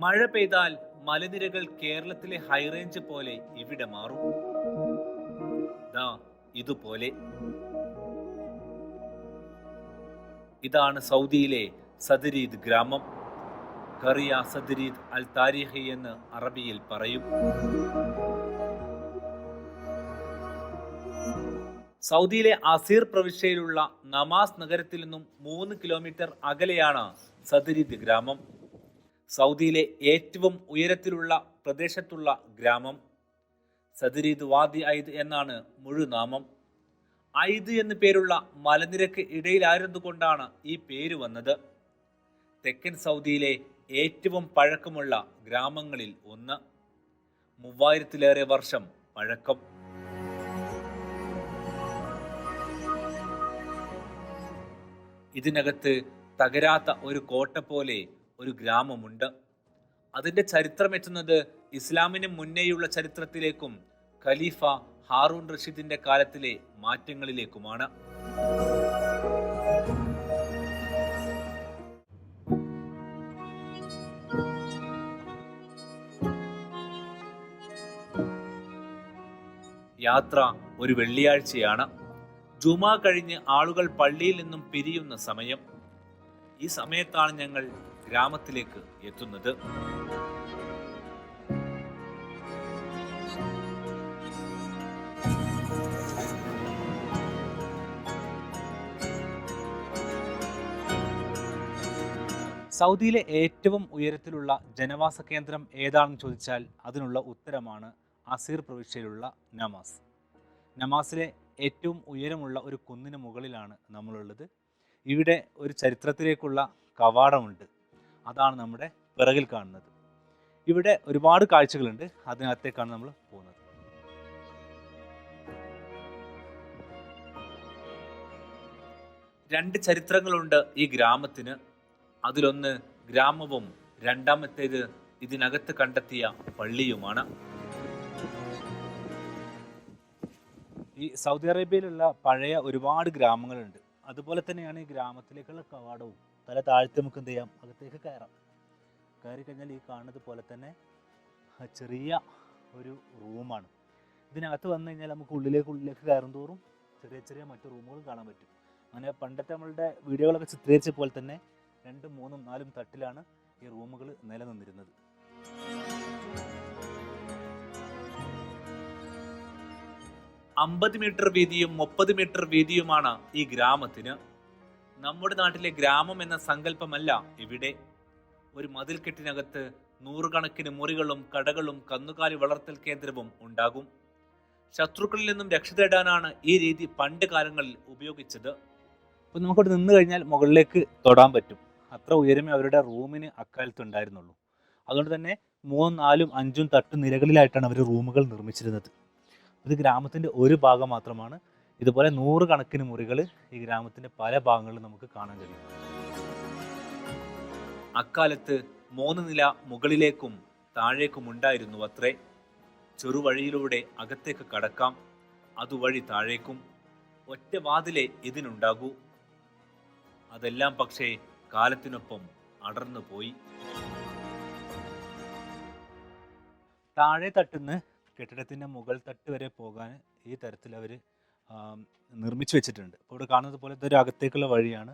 മഴ പെയ്താൽ മലനിരകൾ കേരളത്തിലെ ഹൈറേഞ്ച് പോലെ ഇവിടെ മാറും. ദാ ഇതുപോലെ. ഇതാണ് സൗദിയിലെ സദരീദ് ഗ്രാമം. ഖറിയ സദരീദ് അൽ താരിഖി എന്ന് അറബിയിൽ പറയും. സൗദിയിലെ അസീർ പ്രവിശ്യയിലുള്ള നമാസ് നഗരത്തിൽ നിന്നും 3 കിലോമീറ്റർ അകലെയാണ് സദരീദ് ഗ്രാമം. സൗദിയിലെ ഏറ്റവും ഉയരത്തിലുള്ള പ്രദേശത്തുള്ള ഗ്രാമം. സദരീദ് വാദി ഐദ് എന്നാണ് മുഴുനാമം. ഐദ് എന്നു പേരുള്ള മലനിരക്ക് ഇടയിലായിരുന്നുകൊണ്ടാണ് ഈ പേര് വന്നത്. തെക്കൻ സൗദിയിലെ ഏറ്റവും പഴക്കമുള്ള ഗ്രാമങ്ങളിൽ ഒന്ന്. 3000-ലേറെ വർഷം പഴക്കം. ഇതിനകത്ത് തകരാത്ത ഒരു കോട്ട പോലെ ഒരു ഗ്രാമമുണ്ട്. അതിൻ്റെ ചരിത്രം എത്തുന്നത് ഇസ്ലാമിന് മുന്നേയുള്ള ചരിത്രത്തിലേക്കും ഖലീഫ ഹാറൂൺ റഷീദിന്റെ കാലത്തിലെ മാറ്റങ്ങളിലേക്കുമാണ്. യാത്ര ഒരു വെള്ളിയാഴ്ചയാണ്. ജുമാ കഴിഞ്ഞ് ആളുകൾ പള്ളിയിൽ നിന്നും പിരിയുന്ന സമയം. ഈ സമയത്താണ് ഞങ്ങൾ ഗ്രാമത്തിലേക്ക് എത്തുന്നത്. സൗദിയിലെ ഏറ്റവും ഉയരത്തിലുള്ള ജനവാസ കേന്ദ്രം ഏതാണെന്ന് ചോദിച്ചാൽ അതിനുള്ള ഉത്തരമാണ് അസീർ പ്രവിശ്യയിലുള്ള നമാസ്. നമാസിലെ ഏറ്റവും ഉയരമുള്ള ഒരു കുന്നിന് മുകളിലാണ് നമ്മളുള്ളത്. ഇവിടെ ഒരു ചരിത്രത്തിലേക്കുള്ള കവാടമുണ്ട്. അതാണ് നമ്മുടെ പിറകിൽ കാണുന്നത്. ഇവിടെ ഒരുപാട് കാഴ്ചകളുണ്ട്. അതിനകത്തേക്കാണ് നമ്മൾ പോകുന്നത്. രണ്ട് ചരിത്രങ്ങളുണ്ട് ഈ ഗ്രാമത്തിന്. അതിലൊന്ന് ഗ്രാമവും രണ്ടാമത്തേത് ഇതിനകത്ത് കണ്ടെത്തിയ പള്ളിയുമാണ്. ഈ സൗദി അറേബ്യയിലുള്ള പഴയ ഒരുപാട് ഗ്രാമങ്ങളുണ്ട്. അതുപോലെ തന്നെയാണ് ഈ ഗ്രാമത്തിലേക്കുള്ള കവാടവും. തല താഴ്ത്തി നമുക്ക് എന്ത് ചെയ്യാം, അകത്തേക്ക് കയറാം. കയറി കഴിഞ്ഞാൽ ഈ കാണുന്നത് പോലെ തന്നെ ചെറിയ ഒരു റൂമാണ്. ഇതിനകത്ത് വന്നു കഴിഞ്ഞാൽ നമുക്ക് ഉള്ളിലേക്ക് കയറും തോറും ചെറിയ ചെറിയ മറ്റു റൂമുകൾ കാണാൻ പറ്റും. അങ്ങനെ പണ്ടത്തെ നമ്മളുടെ വീഡിയോകളൊക്കെ ചിത്രീകരിച്ച പോലെ തന്നെ 2, 3, 4 തട്ടിലാണ് ഈ റൂമുകൾ നിലനിന്നിരുന്നത്. അമ്പത് മീറ്റർ വീതിയും 30 മീറ്റർ വീതിയുമാണ് ഈ ഗ്രാമത്തിന്. നമ്മുടെ നാട്ടിലെ ഗ്രാമം എന്ന സങ്കല്പമല്ല ഇവിടെ. ഒരു മതിൽക്കെട്ടിനകത്ത് 100 കണക്കിന് മുറികളും കടകളും കന്നുകാലി വളർത്തൽ കേന്ദ്രവും ഉണ്ടാകും. ശത്രുക്കളിൽ നിന്നും രക്ഷ തേടാനാണ് ഈ രീതി പണ്ട് കാലങ്ങളിൽ ഉപയോഗിച്ചത്. അപ്പോൾ നമുക്കവിടെ നിന്ന് കഴിഞ്ഞാൽ മുകളിലേക്ക് തൊടാൻ പറ്റും. അത്ര ഉയരമേ അവരുടെ റൂമിന് അക്കാലത്ത് ഉണ്ടായിരുന്നുള്ളൂ. അതുകൊണ്ട് തന്നെ 3, 4, 5 തട്ട് നിലകളിലായിട്ടാണ് അവർ റൂമുകൾ നിർമ്മിച്ചിരുന്നത്. ഇത് ഗ്രാമത്തിൻ്റെ ഒരു ഭാഗം മാത്രമാണ്. ഇതുപോലെ 100 കണക്കിന് മുറികൾ ഈ ഗ്രാമത്തിൻ്റെ പല ഭാഗങ്ങളിലും നമുക്ക് കാണാൻ കഴിയും. അക്കാലത്ത് 3 നില മുകളിലേക്കും താഴേക്കും ഉണ്ടായിരുന്നു അത്രേ. ചെറുവഴിയിലൂടെ അകത്തേക്ക് കടക്കാം, അതുവഴി താഴേക്കും. ഒറ്റ വാതിലേ ഇതിനുണ്ടാകൂ. അതെല്ലാം പക്ഷേ കാലത്തിനൊപ്പം അടർന്നു പോയി. താഴെ തട്ടുന്ന കെട്ടിടത്തിൻ്റെ മുകൾ തട്ട് വരെ പോകാൻ ഈ തരത്തിൽ അവർ നിർമ്മിച്ചു വെച്ചിട്ടുണ്ട്. അപ്പോൾ ഇവിടെ കാണുന്നത് പോലെ ഇതൊരു അകത്തേക്കുള്ള വഴിയാണ്.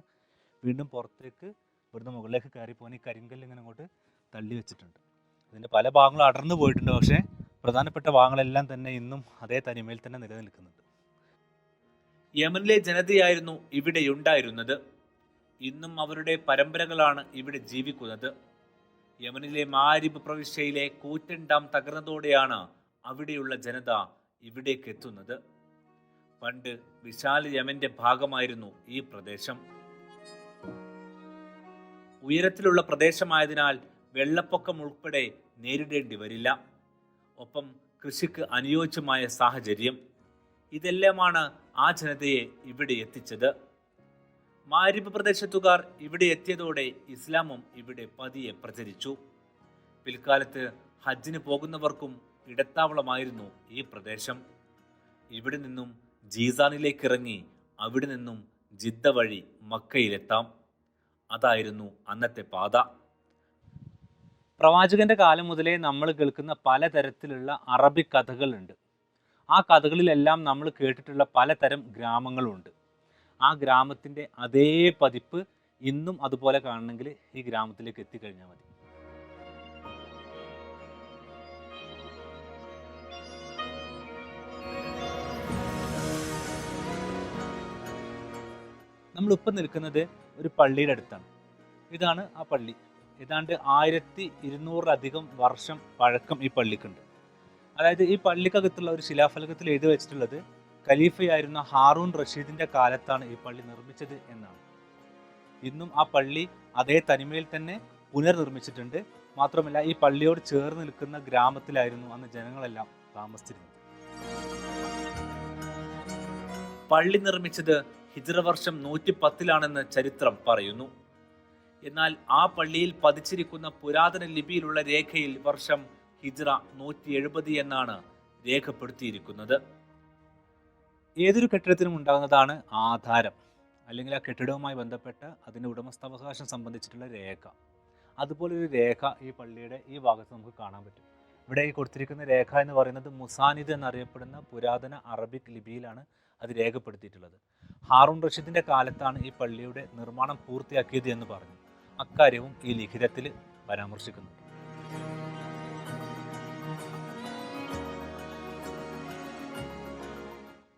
വീണ്ടും പുറത്തേക്ക് ഇവിടുന്ന് മുകളിലേക്ക് കയറി പോകാൻ ഈ കരിങ്കല്ല് ഇങ്ങനെ അങ്ങോട്ട് തള്ളി വെച്ചിട്ടുണ്ട്. ഇതിൻ്റെ പല ഭാഗങ്ങളും അടർന്നു പോയിട്ടുണ്ട്. പക്ഷേ പ്രധാനപ്പെട്ട ഭാഗങ്ങളെല്ലാം തന്നെ ഇന്നും അതേ തനിമയിൽ തന്നെ നിലനിൽക്കുന്നുണ്ട്. യമനിലെ ജനതയായിരുന്നു ഇവിടെ ഉണ്ടായിരുന്നത്. ഇന്നും അവരുടെ പരമ്പരകളാണ് ഇവിടെ ജീവിക്കുന്നത്. യമനിലെ മാരിബ് പ്രവിശ്യയിലെ കൂറ്റൻ ഡാം തകർന്നതോടെയാണ് അവിടെയുള്ള ജനത ഇവിടേക്ക് എത്തുന്നത്. പണ്ട് വിശാല യമന്റെ ഭാഗമായിരുന്നു ഈ പ്രദേശം. ഉയരത്തിലുള്ള പ്രദേശമായതിനാൽ വെള്ളപ്പൊക്കം ഉൾപ്പെടെ നേരിടേണ്ടി വരില്ല. ഒപ്പം കൃഷിക്ക് അനുയോജ്യമായ സാഹചര്യം. ഇതെല്ലാമാണ് ആ ജനതയെ ഇവിടെ എത്തിച്ചത്. മാരിബ് പ്രദേശത്തുകാർ ഇവിടെ എത്തിയതോടെ ഇസ്ലാമും ഇവിടെ പതിയെ പ്രചരിച്ചു. പിൽക്കാലത്ത് ഹജ്ജിന് പോകുന്നവർക്കും ഇടത്താവളമായിരുന്നു ഈ പ്രദേശം. ഇവിടെ നിന്നും ജീസാനിലേക്ക് ഇറങ്ങി അവിടെ നിന്നും ജിദ്ദ വഴി മക്കയിലെത്താം. അതായിരുന്നു അന്നത്തെ പാത. പ്രവാചകന്റെ കാലം മുതലേ നമ്മൾ കേൾക്കുന്ന പലതരത്തിലുള്ള അറബിക് കഥകളുണ്ട്. ആ കഥകളിലെല്ലാം നമ്മൾ കേട്ടിട്ടുള്ള പലതരം ഗ്രാമങ്ങളുണ്ട്. ആ ഗ്രാമത്തിൻ്റെ അതേ പതിപ്പ് ഇന്നും അതുപോലെ കാണണമെങ്കിൽ ഈ ഗ്രാമത്തിലേക്ക് എത്തിക്കഴിഞ്ഞാൽ മതി. നമ്മളിപ്പം നിൽക്കുന്നത് ഒരു പള്ളിയുടെ അടുത്താണ്. ഇതാണ് ആ പള്ളി. ഏതാണ്ട് 1200 വർഷം പഴക്കം ഈ പള്ളിക്കുണ്ട്. അതായത് ഈ പള്ളിക്കകത്തുള്ള ഒരു ശിലാഫലകത്തിൽ എഴുതി വെച്ചിട്ടുള്ളത് ഖലീഫയായിരുന്ന ഹാറൂൺ റഷീദിൻ്റെ കാലത്താണ് ഈ പള്ളി നിർമ്മിച്ചത് എന്നാണ്. ഇന്നും ആ പള്ളി അതേ തനിമയിൽ തന്നെ പുനർനിർമ്മിച്ചിട്ടുണ്ട്. മാത്രമല്ല ഈ പള്ളിയോട് ചേർന്ന് നിൽക്കുന്ന ഗ്രാമത്തിലായിരുന്നു അന്ന് ജനങ്ങളെല്ലാം താമസിച്ചിരുന്നത്. പള്ളി നിർമ്മിച്ചത് ഹിജ്റ വർഷം 110 ചരിത്രം പറയുന്നു. എന്നാൽ ആ പള്ളിയിൽ പതിച്ചിരിക്കുന്ന പുരാതന ലിപിയിലുള്ള രേഖയിൽ വർഷം ഹിജ്റ 170 എന്നാണ് രേഖപ്പെടുത്തിയിരിക്കുന്നത്. ഏതൊരു കെട്ടിടത്തിനും ഉണ്ടാകുന്നതാണ് ആധാരം, അല്ലെങ്കിൽ ആ കെട്ടിടവുമായി ബന്ധപ്പെട്ട അതിൻ്റെ ഉടമസ്ഥാവകാശം സംബന്ധിച്ചിട്ടുള്ള രേഖ. അതുപോലൊരു രേഖ ഈ പള്ളിയുടെ ഈ ഭാഗത്ത് നമുക്ക് കാണാൻ പറ്റും. ഇവിടെ ഈ കൊടുത്തിരിക്കുന്ന രേഖ എന്ന് പറയുന്നത് മുസാനിദ് എന്നറിയപ്പെടുന്ന പുരാതന അറബിക് ലിപിയിലാണ് അത് രേഖപ്പെടുത്തിയിട്ടുള്ളത്. ഹാറൂൺ റഷീദിൻ്റെ കാലത്താണ് ഈ പള്ളിയുടെ നിർമ്മാണം പൂർത്തിയാക്കിയത് എന്ന് പറഞ്ഞു. അക്കാര്യവും ഈ ലിഖിതത്തിൽ പരാമർശിക്കുന്നുണ്ട്.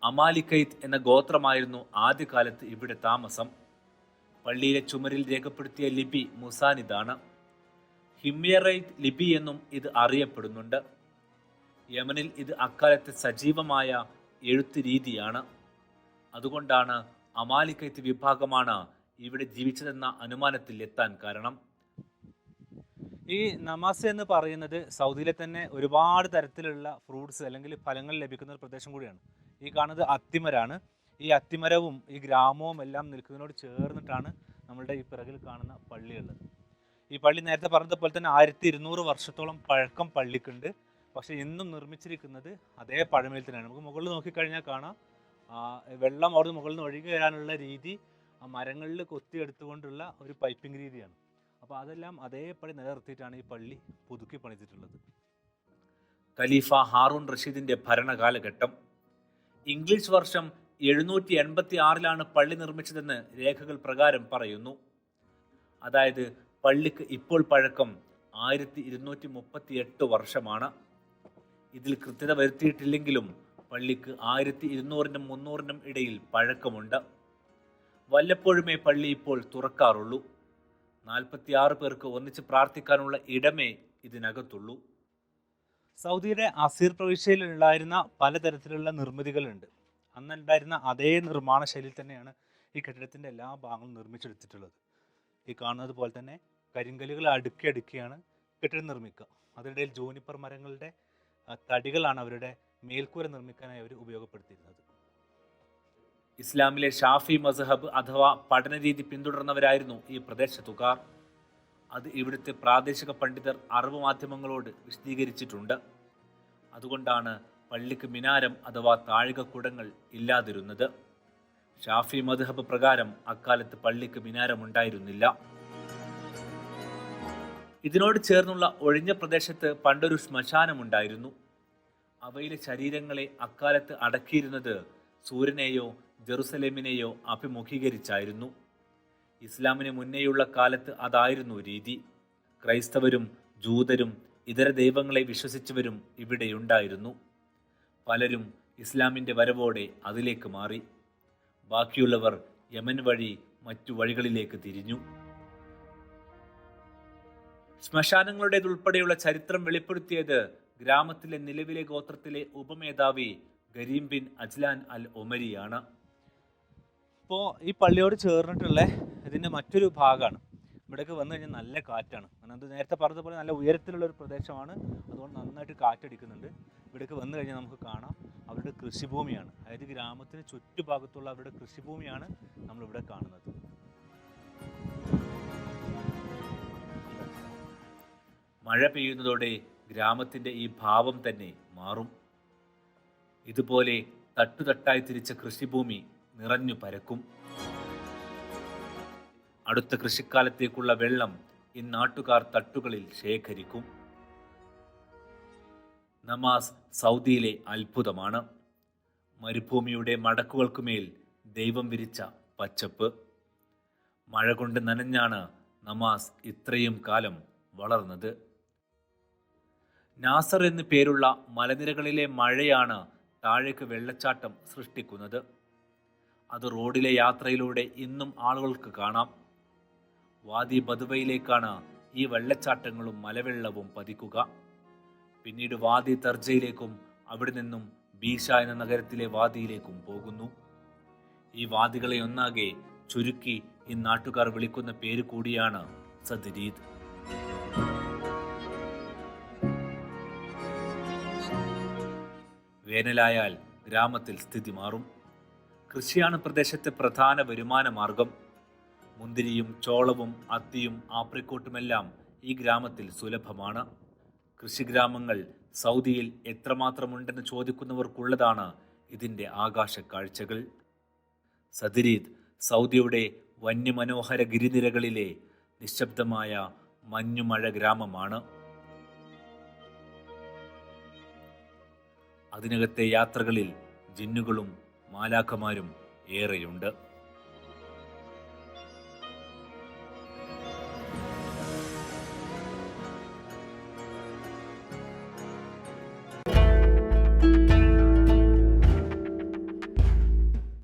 അമാലിക്കൈത്ത് എന്ന ഗോത്രമായിരുന്നു ആദ്യകാലത്ത് ഇവിടെ താമസം. പള്ളിയിലെ ചുമരിൽ രേഖപ്പെടുത്തിയ ലിപി മുസാനിദാണ്. ഹിമ്യറൈറ്റ് ലിപി എന്നും ഇത് അറിയപ്പെടുന്നുണ്ട്. യമനിൽ ഇത് അക്കാലത്തെ സജീവമായ എഴുത്ത് രീതിയാണ്. അതുകൊണ്ടാണ് അമാലിക്കൈത്ത് വിഭാഗമാണ് ഇവിടെ ജീവിച്ചതെന്ന അനുമാനത്തിൽ എത്താൻ കാരണം. ഈ നമാസ് എന്ന് പറയുന്നത് സൗദിയിലെ തന്നെ ഒരുപാട് തരത്തിലുള്ള ഫ്രൂട്ട്സ് അല്ലെങ്കിൽ ഫലങ്ങൾ ലഭിക്കുന്ന ഒരു പ്രദേശം കൂടിയാണ്. ഈ കാണുന്നത് അത്തിമരാണ്. ഈ അത്തിമരവും ഈ ഗ്രാമവും എല്ലാം നിൽക്കുന്നതിനോട് ചേർന്നിട്ടാണ് നമ്മളുടെ ഈ പിറകിൽ കാണുന്ന പള്ളിയുള്ളത്. ഈ പള്ളി നേരത്തെ പറഞ്ഞതുപോലെ തന്നെ 1200 വർഷത്തോളം പഴക്കം പള്ളിക്കുണ്ട്. പക്ഷേ ഇന്നും നിർമ്മിച്ചിരിക്കുന്നത് അതേ പഴമയിൽ തന്നെയാണ്. നമുക്ക് മുകളിൽ നോക്കിക്കഴിഞ്ഞാൽ കാണാം വെള്ളം അവിടെ മുകളിൽ നിന്ന് ഒഴുകി വരാനുള്ള രീതി ആ മരങ്ങളിൽ കൊത്തിയെടുത്തുകൊണ്ടുള്ള ഒരു പൈപ്പിംഗ് രീതിയാണ്. അപ്പോൾ അതെല്ലാം അതേപടി നിലനിർത്തിയിട്ടാണ് ഈ പള്ളി പുതുക്കി പണിതിട്ടുള്ളത്. ഖലീഫ ഹാറൂൺ റഷീദിൻ്റെ ഭരണകാലഘട്ടം. ഇംഗ്ലീഷ് വർഷം 786 പള്ളി നിർമ്മിച്ചതെന്ന് രേഖകൾ പ്രകാരം പറയുന്നു. അതായത് പള്ളിക്ക് ഇപ്പോൾ പഴക്കം 1238 വർഷമാണ്. ഇതിൽ കൃത്യത വരുത്തിയിട്ടില്ലെങ്കിലും പള്ളിക്ക് 1200 300 ഇടയിൽ പഴക്കമുണ്ട്. വല്ലപ്പോഴുമേ പള്ളി ഇപ്പോൾ തുറക്കാറുള്ളൂ. 46 പേർക്ക് ഒന്നിച്ച് പ്രാർത്ഥിക്കാനുള്ള ഇടമേ ഇതിനകത്തുള്ളൂ. സൗദിയുടെ അസീർ പ്രവിശ്യയിൽ ഉണ്ടായിരുന്ന പലതരത്തിലുള്ള നിർമ്മിതികളുണ്ട്. അന്നുണ്ടായിരുന്ന അതേ നിർമ്മാണ ശൈലിയിൽ തന്നെയാണ് ഈ കെട്ടിടത്തിൻ്റെ എല്ലാ ഭാഗങ്ങളും നിർമ്മിച്ചെടുത്തിട്ടുള്ളത്. ഈ കാണുന്നത് പോലെ തന്നെ കരിങ്കല്ലുകൾ അടുക്കി അടുക്കിയാണ് കെട്ടിടം നിർമ്മിക്കുക. അതിനിടയിൽ ജൂനിപ്പർ മരങ്ങളുടെ തടികളാണ് അവരുടെ മേൽക്കൂര നിർമ്മിക്കാനായി അവർ ഉപയോഗപ്പെടുത്തിയിരുന്നത്. ഇസ്ലാമിലെ ഷാഫി മസ്ഹബ് അഥവാ പഠനരീതി പിന്തുടർന്നവരായിരുന്നു ഈ പ്രദേശത്തുകാർ. അത് ഇവിടുത്തെ പ്രാദേശിക പണ്ഡിതർ അറബ് മാധ്യമങ്ങളോട് വിശദീകരിച്ചിട്ടുണ്ട്. അതുകൊണ്ടാണ് പള്ളിക്ക് മിനാരം അഥവാ താഴികക്കുടങ്ങൾ ഇല്ലാതിരുന്നത്. ഷാഫി മദ്ഹബ് പ്രകാരം അക്കാലത്ത് പള്ളിക്ക് മിനാരമുണ്ടായിരുന്നില്ല. ഇതിനോട് ചേർന്നുള്ള ഒഴിഞ്ഞ പ്രദേശത്ത് പണ്ടൊരു ശ്മശാനമുണ്ടായിരുന്നു. അവയിലെ ശരീരങ്ങളെ അക്കാലത്ത് അടക്കിയിരുന്നത് സൂര്യനെയോ ജെറുസലേമിനെയോ അഭിമുഖീകരിച്ചായിരുന്നു. ഇസ്ലാമിന് മുന്നേയുള്ള കാലത്ത് അതായിരുന്നു രീതി. ക്രൈസ്തവരും ജൂതരും ഇതര ദൈവങ്ങളെ വിശ്വസിച്ചവരും ഇവിടെയുണ്ടായിരുന്നു. പലരും ഇസ്ലാമിൻ്റെ വരവോടെ അതിലേക്ക് മാറി. ബാക്കിയുള്ളവർ യമൻ വഴി മറ്റു വഴികളിലേക്ക് തിരിഞ്ഞു. ശ്മശാനങ്ങളുടേതുൾപ്പെടെയുള്ള ചരിത്രം വെളിപ്പെടുത്തിയത് ഗ്രാമത്തിലെ നിലവിലെ ഗോത്രത്തിലെ ഉപമേധാവി ഗരീം ബിൻ അജ്ലാൻ അൽ ഒമരിയാണ്. ഇപ്പോൾ ഈ പള്ളിയോട് ചേർന്നിട്ടുള്ള ഇതിൻ്റെ മറ്റൊരു ഭാഗമാണ്. ഇവിടേക്ക് വന്നു കഴിഞ്ഞാൽ നല്ല കാറ്റാണ്. കാരണം അത് നേരത്തെ പറഞ്ഞതുപോലെ നല്ല ഉയരത്തിലുള്ള ഒരു പ്രദേശമാണ്. അതുകൊണ്ട് നന്നായിട്ട് കാറ്റടിക്കുന്നുണ്ട്. ഇവിടേക്ക് വന്നു കഴിഞ്ഞാൽ നമുക്ക് കാണാം അവരുടെ കൃഷിഭൂമിയാണ്. അതായത് ഗ്രാമത്തിന് ചുറ്റുഭാഗത്തുള്ള അവരുടെ കൃഷിഭൂമിയാണ് നമ്മളിവിടെ കാണുന്നത്. മഴ പെയ്യുന്നതോടെ ഗ്രാമത്തിൻ്റെ ഈ ഭാവം തന്നെ മാറും. ഇതുപോലെ തട്ടുതട്ടായി തിരിച്ച കൃഷിഭൂമി നിറഞ്ഞു പരക്കും. അടുത്ത കൃഷിക്കാലത്തേക്കുള്ള വെള്ളം ഇന്നാട്ടുകാർ തട്ടുകളിൽ ശേഖരിക്കും. നമാസ് സൗദിയിലെ അത്ഭുതമാണ്. മരുഭൂമിയുടെ മടക്കുകൾക്കുമേൽ ദൈവം വിരിച്ച പച്ചപ്പ്. മഴ കൊണ്ട് നനഞ്ഞാണ് നമാസ് ഇത്രയും കാലം വളർന്നത്. നാസർ എന്ന് പേരുള്ള മലനിരകളിലെ മഴയാണ് താഴേക്ക് വെള്ളച്ചാട്ടം സൃഷ്ടിക്കുന്നത്. അത് റോഡിലെ യാത്രയിലൂടെ ഇന്നും ആളുകൾക്ക് കാണാം. വാദി ബദുവയിലേക്കാണ് ഈ വെള്ളച്ചാട്ടങ്ങളും മലവെള്ളവും പതിക്കുക. പിന്നീട് വാദി തർജയിലേക്കും അവിടെ നിന്നും ബീഷ എന്ന നഗരത്തിലെ വാദിയിലേക്കും പോകുന്നു. ഈ വാദികളെ ഒന്നാകെ ചുരുക്കി ഈ നാട്ടുകാർ വിളിക്കുന്ന പേര് കൂടിയാണ് സദ്രീദ്. വേനലായാൽ ഗ്രാമത്തിൽ സ്ഥിതി മാറും. കൃഷിയാണ് പ്രദേശത്തെ പ്രധാന വരുമാന മാർഗം. മുന്തിരിയും ചോളവും അത്തിയും ആപ്രിക്കോട്ടുമെല്ലാം ഈ ഗ്രാമത്തിൽ സുലഭമാണ്. കൃഷിഗ്രാമങ്ങൾ സൗദിയിൽ എത്രമാത്രമുണ്ടെന്ന് ചോദിക്കുന്നവർക്കുള്ളതാണ് ഇതിൻ്റെ ആകാശ കാഴ്ചകൾ. സദ്രീദ് സൗദിയുടെ വന്യമനോഹര ഗിരിനിരകളിലെ നിശബ്ദമായ മഞ്ഞുമഴ ഗ്രാമമാണ്. അതിനകത്തെ യാത്രകളിൽ ജിന്നുകളും മാലാഖമാരും ഏറെയുണ്ട്.